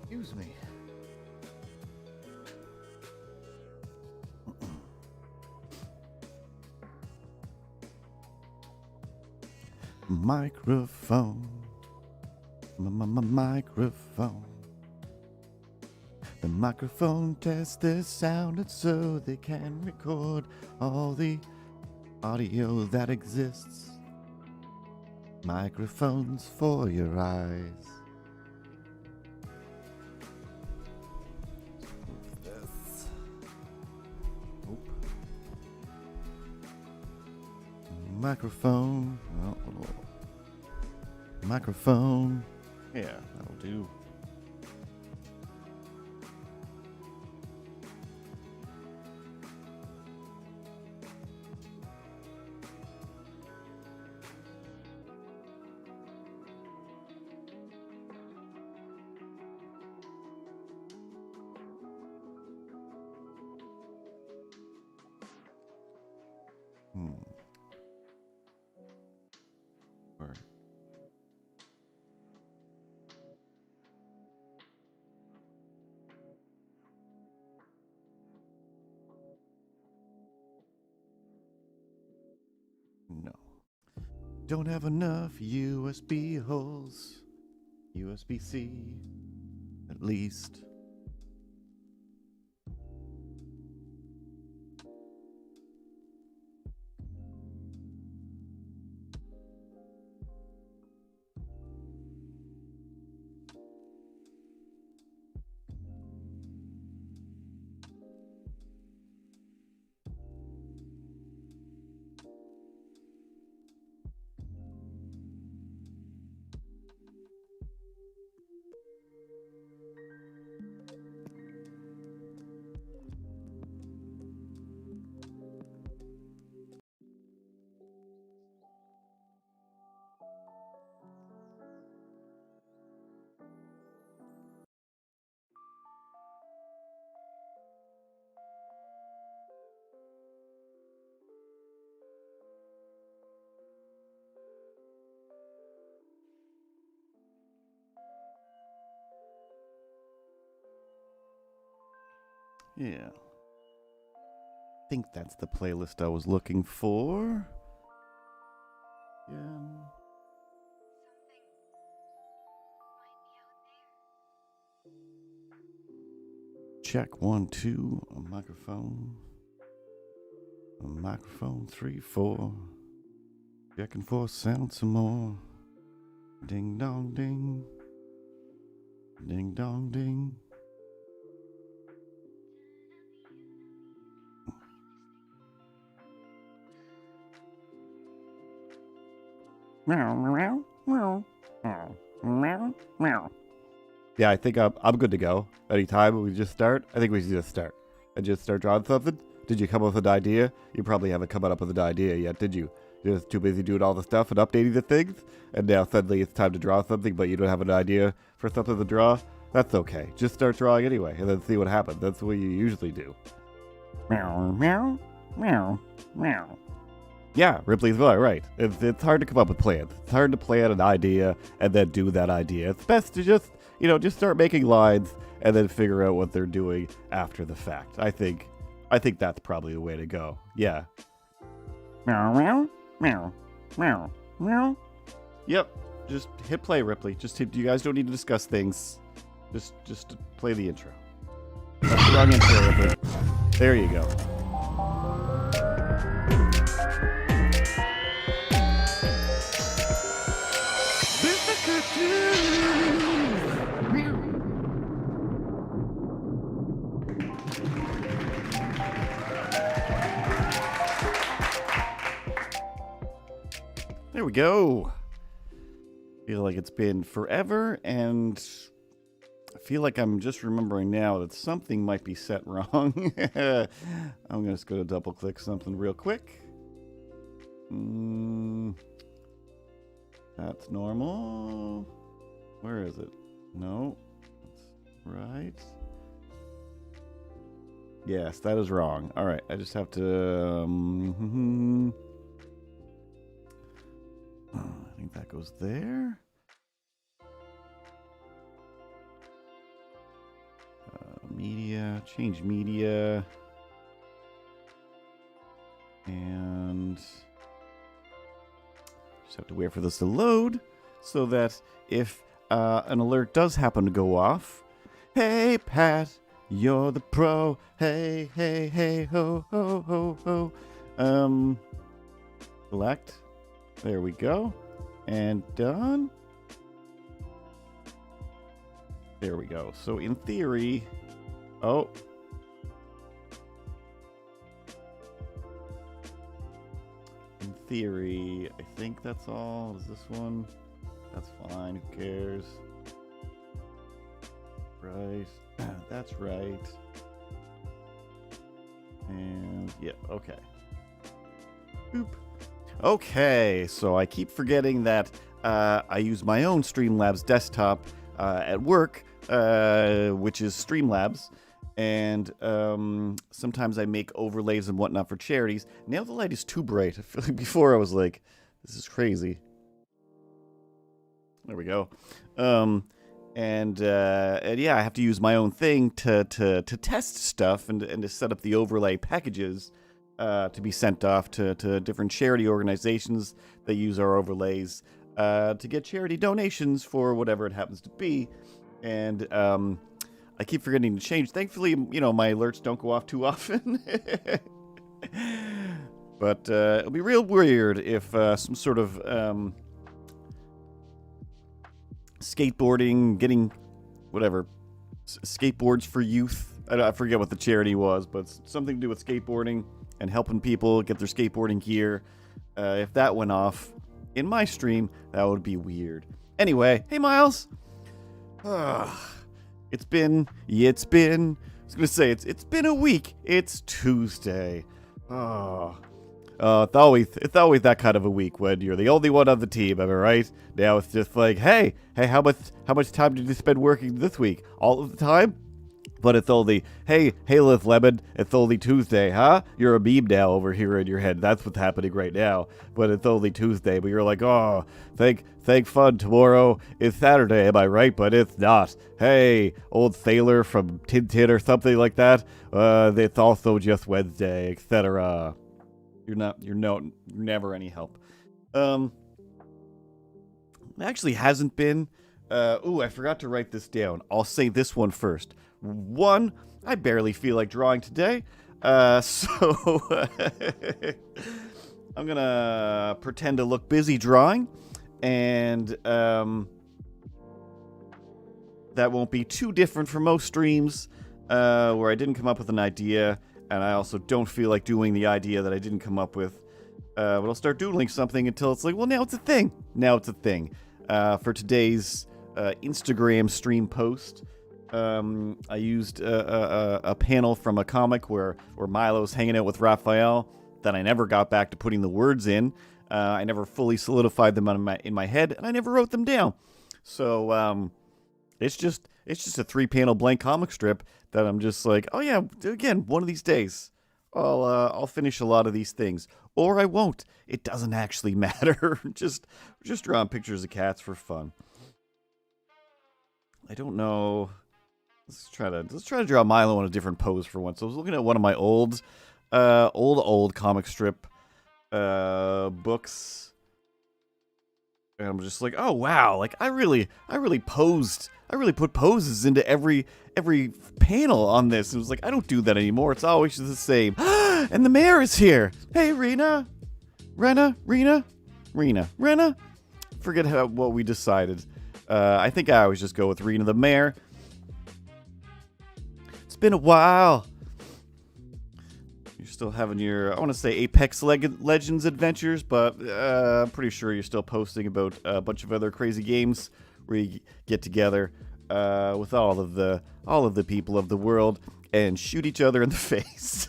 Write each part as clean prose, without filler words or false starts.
Excuse me. Microphone. Microphone. The microphone tests the sound and so they can record all the audio that exists. Microphones for your eyes. Move this. Oop. Microphone. Oh, microphone. Yeah, that'll do. Where? No. Don't have enough USB holes. USB-C, at least. Yeah. I think that's the playlist I was looking for. Yeah. Check 1, 2, a microphone. A microphone 3, 4. Checking for sound some more. Ding dong ding. Ding dong ding. Meow meow meow meow meow. Yeah, I think I'm good to go. Anytime we just start, I think we should just start and just start drawing something. Did you come up with an idea? You probably haven't come up with an idea yet, did you? You're just too busy doing all the stuff and updating the things, and now suddenly it's time to draw something, but you don't have an idea for something to draw. That's okay. Just start drawing anyway, and then see what happens. That's what you usually do. Meow meow meow meow. Yeah, Ripley's right. It's hard to come up with plans. It's hard to plan an idea and then do that idea. It's best to just start making lines and then figure out what they're doing after the fact. I think that's probably the way to go. Yeah. Meow meow meow meow meow. Yep. Just hit play, Ripley. You guys don't need to discuss things. Just play the intro. That's the wrong intro, Ripley. There you go. There we go. Feel like it's been forever, and I feel like I'm just remembering now that something might be set wrong. I'm just going to double click something real quick. That's normal. Where is it? No. That's right. Yes, that is wrong. All right, I just have to... I think that goes there. Change media. And just have to wait for this to load so that if an alert does happen to go off, hey Pat, you're the pro. Hey, hey, hey, ho, ho, ho, ho. Select. There we go. And done. There we go. So in theory, oh. In theory, I think that's all. Is this one? That's fine. Who cares? Right. That's right. And yeah, okay. Boop. Okay, so I keep forgetting that I use my own Streamlabs desktop at work, which is Streamlabs. And sometimes I make overlays and whatnot for charities. Now the light is too bright. I feel like before I was like, this is crazy. There we go. And yeah, I have to use my own thing to test stuff and to set up the overlay packages to be sent off to different charity organizations that use our overlays to get charity donations for whatever it happens to be. And I keep forgetting to change. Thankfully, you know, my alerts don't go off too often. But it'll be real weird if some sort of skateboarding, getting whatever, skateboards for youth. I forget what the charity was, but something to do with skateboarding and helping people get their skateboarding gear. If that went off in my stream, that would be weird. Anyway, hey Miles. It's been I was gonna say it's been a week. It's Tuesday. It's always that kind of a week when you're the only one on the team, am I right? Now it's just like, hey, how much time did you spend working this week? All of the time? But it's only, hey, Liz Lemon, it's only Tuesday, huh? You're a meme now over here in your head. That's what's happening right now. But it's only Tuesday. But you're like, oh, thank fun. Tomorrow is Saturday, am I right? But it's not. Hey, old sailor from Tintin or something like that. It's also just Wednesday, etc. You're never any help. It actually hasn't been. I forgot to write this down. I'll say this one first. One, I barely feel like drawing today, so I'm gonna pretend to look busy drawing, and that won't be too different from most streams where I didn't come up with an idea, and I also don't feel like doing the idea that I didn't come up with. But I'll start doodling something until it's like, well, now it's a thing. For today's Instagram stream post. I used a panel from a comic where Milo's hanging out with Raphael that I never got back to putting the words in. I never fully solidified them in my head, and I never wrote them down. So it's just a 3-panel blank comic strip that I'm just like, oh yeah, again, one of these days I'll finish a lot of these things, or I won't. It doesn't actually matter. just drawing pictures of cats for fun. I don't know. Let's try to draw Milo in a different pose for once. So I was looking at one of my old comic strip books, and I'm just like, oh wow, like I really put poses into every panel on this. It was like, I don't do that anymore. It's always the same. And the mayor is here. Hey, Rena. Forget what we decided. I think I always just go with Rena the mayor. It's been a while. You're still having your, I want to say Apex Legends adventures, but I'm pretty sure you're still posting about a bunch of other crazy games where you get together with all of the people of the world and shoot each other in the face.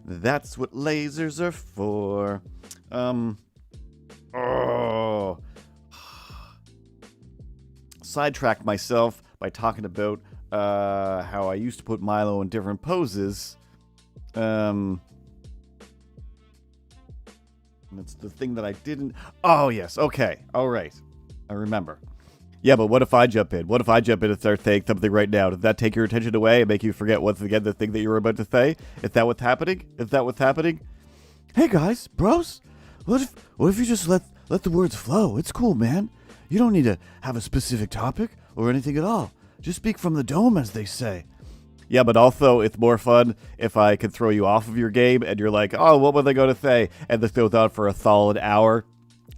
That's what lasers are for. Sidetracked myself by talking about how I used to put Milo in different poses. And it's the thing that I didn't. Oh, yes. Okay. All right. I remember. Yeah, but what if I jump in? What if I jump in and start saying something right now? Does that take your attention away and make you forget once again the thing that you were about to say? Is that what's happening? Is that what's happening? Hey guys, bros, what if you just let the words flow? It's cool, man. You don't need to have a specific topic or anything at all. Just speak from the dome, as they say. Yeah, but also it's more fun if I can throw you off of your game and you're like, oh, what were they going to say? And this goes on for a solid hour.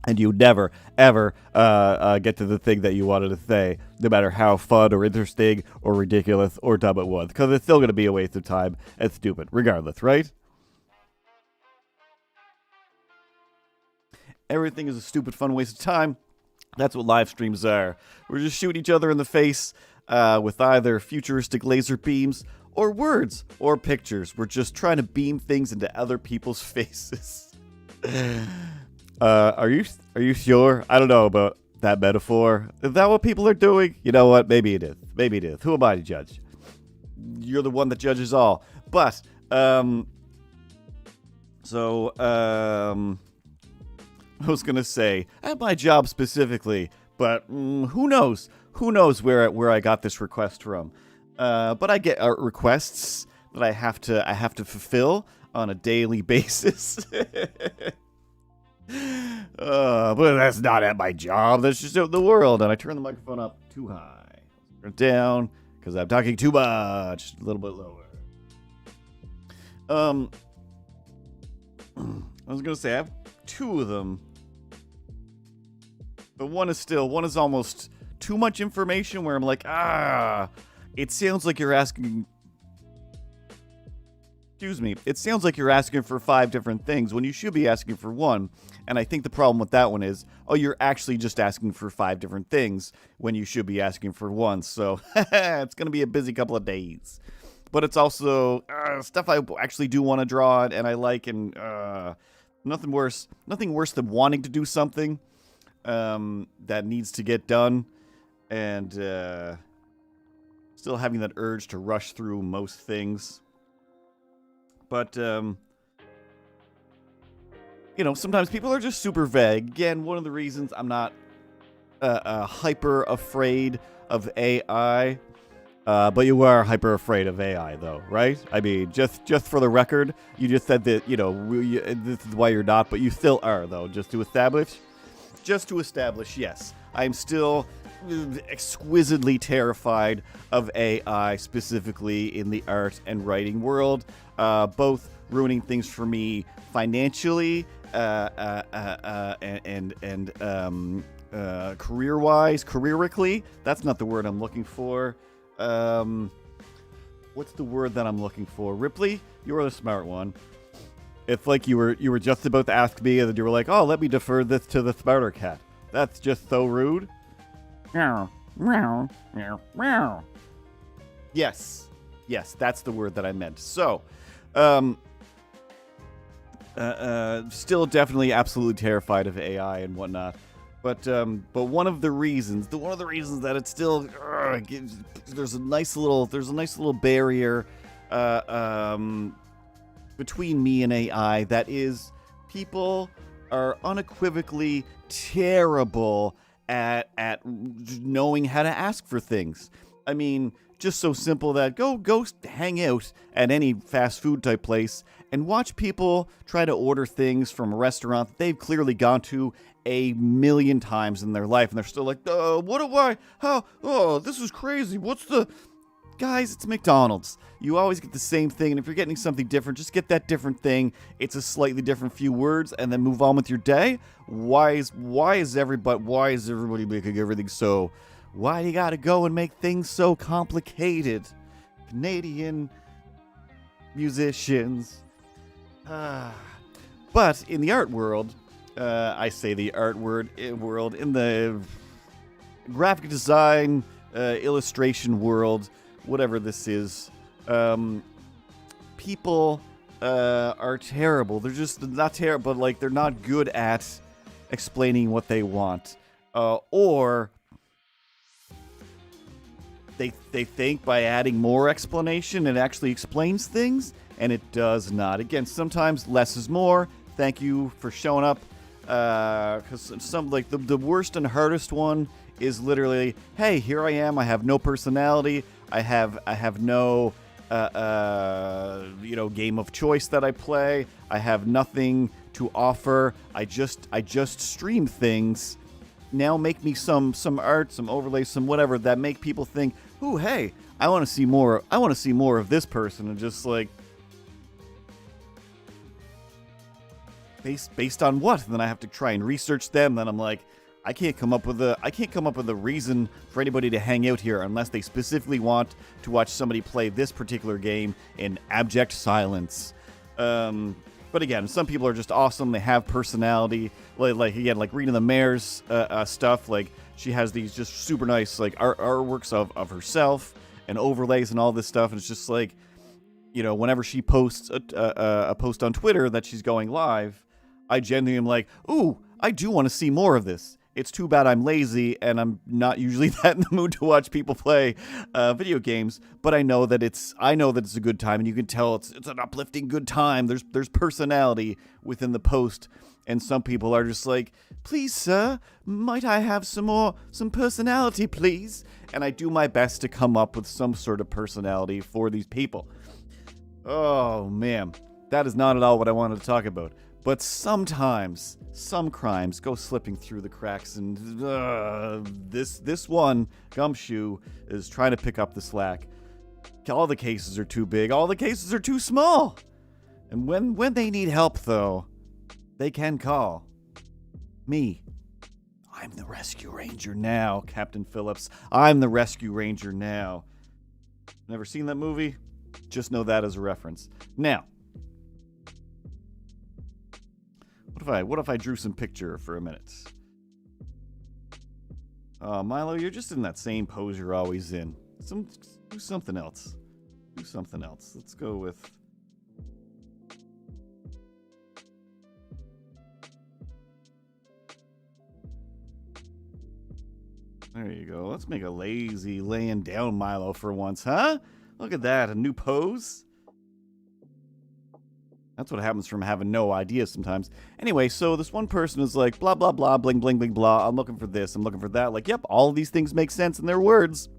And you never, ever get to the thing that you wanted to say, no matter how fun or interesting or ridiculous or dumb it was. Because it's still going to be a waste of time and stupid, regardless, right? Everything is a stupid, fun waste of time. That's what live streams are. We're just shooting each other in the face with either futuristic laser beams or words or pictures. We're just trying to beam things into other people's faces. Are you sure? I don't know about that metaphor. Is that what people are doing? You know what? Maybe it is. Maybe it is. Who am I to judge? You're the one that judges all. But, I was gonna say, at my job specifically, but who knows? Who knows where I got this request from? But I get requests that I have to fulfill on a daily basis. But that's not at my job. That's just out in the world. And I turn the microphone up too high. Turn it down because I'm talking too much. A little bit lower. I was gonna say I have two of them, but one is almost too much information. Where I'm like, it sounds like you're asking. Excuse me. It sounds like you're asking for 5 different things when you should be asking for one. And I think the problem with that one is, you're actually just asking for 5 different things when you should be asking for one. So it's going to be a busy couple of days. But it's also stuff I actually do want to draw and I like, and nothing worse than wanting to do something that needs to get done and still having that urge to rush through most things. But, sometimes people are just super vague. Again, one of the reasons I'm not hyper afraid of AI. But you are hyper afraid of AI, though, right? I mean, just for the record, you just said that, this is why you're not, but you still are, though, just to establish, yes. I'm still exquisitely terrified of AI, specifically in the art and writing world, both ruining things for me financially and careerically. That's not the word I'm looking for. What's the word that I'm looking for? Ripley, you're the smart one. It's like you were just about to ask me, and then you were like, "Oh, let me defer this to the smarter cat." That's just so rude. Meow, meow, meow, meow. Yes, that's the word that I meant. So, still definitely absolutely terrified of AI and whatnot. But one of the reasons that it's still there's a nice little barrier between me and AI, that is, people are unequivocally terrible at knowing how to ask for things. I mean, just so simple that go hang out at any fast food type place and watch people try to order things from a restaurant that they've clearly gone to a million times in their life, and they're still like, what do I, how, this is crazy, what's the, guys, it's McDonald's. You always get the same thing, and if you're getting something different, just get that different thing. It's a slightly different few words, and then move on with your day. Why is everybody making everything so, why do you gotta go and make things so complicated? Canadian musicians. But in the art world, I say the art world, in the graphic design, illustration world, whatever this is, people are terrible. They're just not terrible, but like they're not good at explaining what they want, or they think by adding more explanation it actually explains things, and it does not. Again, sometimes less is more. Thank you for showing up Because some, like, the worst and hardest one is literally, hey, here I am. I have no personality. I have no, game of choice that I play. I have nothing to offer. I just stream things. Now make me some art, some overlays, some whatever that make people think, ooh, hey, I want to see more. I want to see more of this person, and just like, based on what? And then I have to try and research them. Then I'm like, I can't come up with a reason for anybody to hang out here unless they specifically want to watch somebody play this particular game in abject silence. But again, some people are just awesome. They have personality. Like again, like Rena the Mayor's stuff. Like, she has these just super nice like artworks of herself and overlays and all this stuff. And it's just like, whenever she posts a post on Twitter that she's going live, I genuinely am like, ooh, I do want to see more of this. It's too bad I'm lazy and I'm not usually that in the mood to watch people play video games. But I know that it's a good time, and you can tell it's an uplifting good time. There's personality within the post, and some people are just like, please, sir, might I have some personality, please? And I do my best to come up with some sort of personality for these people. Oh man, that is not at all what I wanted to talk about. But sometimes some crimes go slipping through the cracks, and this one, Gumshoe, is trying to pick up the slack. All the cases are too big. All the cases are too small. And when they need help, though, they can call me. I'm the rescue ranger now, Captain Phillips. I'm the rescue ranger now. Never seen that movie? Just know that as a reference. Now, what if I drew some picture for a minute? Milo, you're just in that same pose you're always in. Do something else. Do something else. Let's go with... There you go. Let's make a lazy laying down Milo for once, huh? Look at that, a new pose. That's what happens from having no ideas sometimes. Anyway, so this one person is like, blah, blah, blah, bling, bling, bling, blah. I'm looking for this, I'm looking for that. Like, yep, all of these things make sense in their words.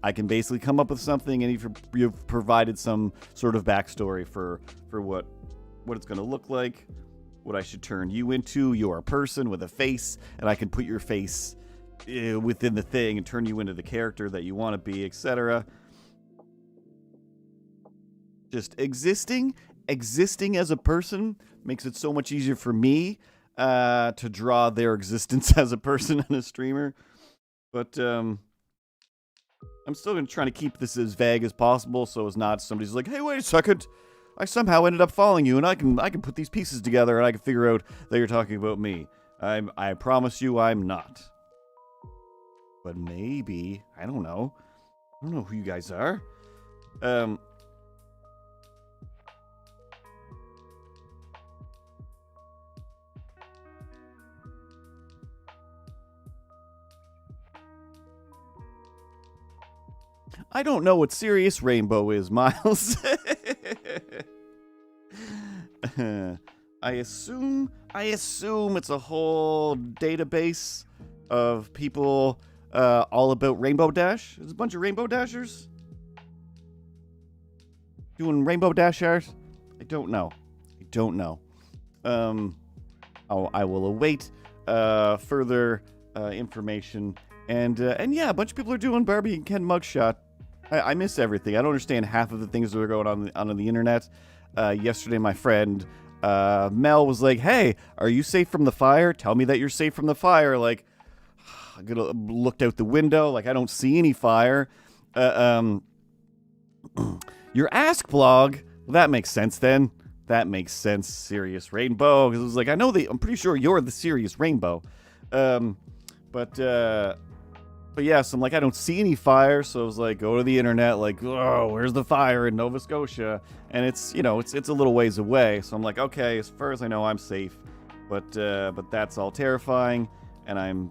I can basically come up with something, and you've provided some sort of backstory for what it's going to look like, what I should turn you into. You're a person with a face, and I can put your face within the thing and turn you into the character that you want to be, etc. Just existing as a person makes it so much easier for me to draw their existence as a person and a streamer. But I'm still going to try to keep this as vague as possible, so as not somebody's like, hey, wait a second, I somehow ended up following you, and I can put these pieces together, and I can figure out that you're talking about me. I promise you I'm not. But maybe, I don't know. I don't know who you guys are. I don't know what Serious Rainbow is, Miles. I assume it's a whole database of people all about Rainbow Dash. There's a bunch of Rainbow Dashers doing Rainbow Dash art. I don't know. I will await further information. And yeah, a bunch of people are doing Barbie and Ken mugshot. I miss everything. I don't understand half of the things that are going on the internet. Yesterday, my friend Mel was like, hey, are you safe from the fire? Tell me that you're safe from the fire. Like, I looked out the window. Like, I don't see any fire. Your Ask blog. Well, that makes sense then. That makes sense. Serious Rainbow. Because it was like, I'm pretty sure you're the Serious Rainbow. But yeah, so I'm like, I don't see any fire, so I was like, go to the internet, like, oh, where's the fire in Nova Scotia? And it's a little ways away, so I'm like, okay, as far as I know, I'm safe, but that's all terrifying, and I'm